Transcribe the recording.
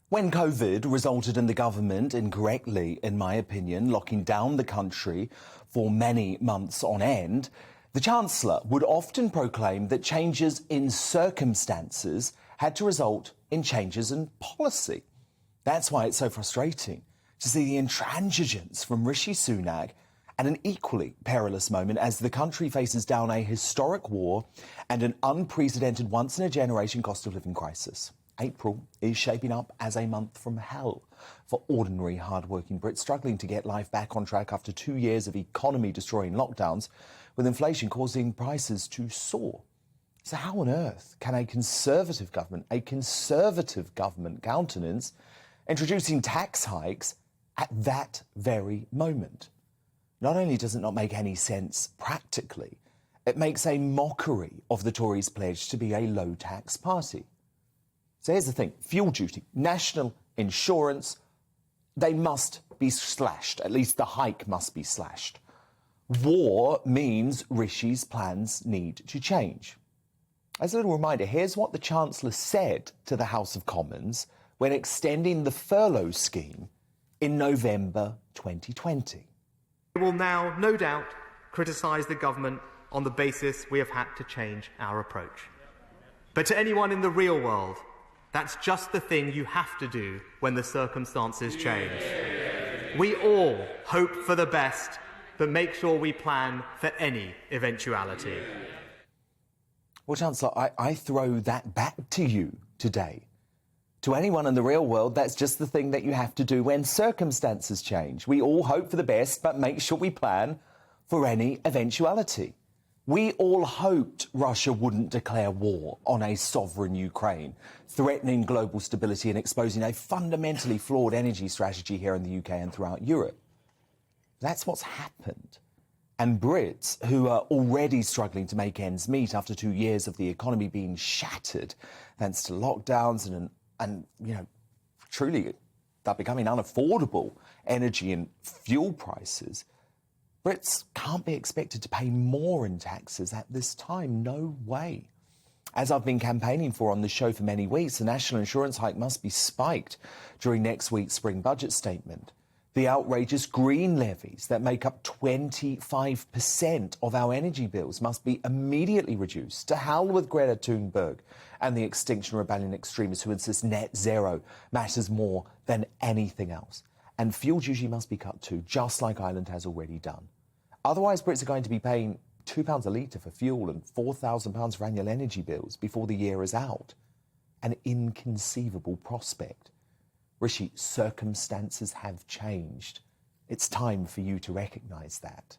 When COVID resulted in the government incorrectly, in my opinion, locking down the country for many months on end, the Chancellor would often proclaim that changes in circumstances had to result in changes in policy. That's why it's so frustrating to see the intransigence from Rishi Sunak at an equally perilous moment as the country faces down a historic war and an unprecedented once-in-a-generation cost of living crisis. April is shaping up as a month from hell for ordinary, hard-working Brits struggling to get life back on track after 2 years of economy-destroying lockdowns, with inflation causing prices to soar. So how on earth can a Conservative government countenance introducing tax hikes at that very moment? Not only does it not make any sense practically, it makes a mockery of the Tories' pledge to be a low-tax party. So here's the thing, fuel duty, national insurance, they must be slashed, at least the hike must be slashed. War means Rishi's plans need to change. As a little reminder, here's what the Chancellor said to the House of Commons when extending the furlough scheme in November 2020. We will now, no doubt, criticise the government on the basis we have had to change our approach. But to anyone in the real world, that's just the thing you have to do when the circumstances change. We all hope for the best, but make sure we plan for any eventuality. Well, Chancellor, I throw that back to you today. To anyone in the real world, that's just the thing that you have to do when circumstances change. We all hope for the best, but make sure we plan for any eventuality. We all hoped Russia wouldn't declare war on a sovereign Ukraine, threatening global stability and exposing a fundamentally flawed energy strategy here in the UK and throughout Europe. That's what's happened. And Brits, who are already struggling to make ends meet after 2 years of the economy being shattered thanks to lockdowns and truly they're becoming unaffordable energy and fuel prices, Brits can't be expected to pay more in taxes at this time. No way. As I've been campaigning for on the show for many weeks, the national insurance hike must be spiked during next week's spring budget statement. The outrageous green levies that make up 25% of our energy bills must be immediately reduced. To hell with Greta Thunberg and the Extinction Rebellion extremists who insist net zero matters more than anything else. And fuel duty must be cut too, just like Ireland has already done. Otherwise, Brits are going to be paying £2 a litre for fuel and £4,000 for annual energy bills before the year is out. An inconceivable prospect. Rishi, circumstances have changed. It's time for you to recognise that.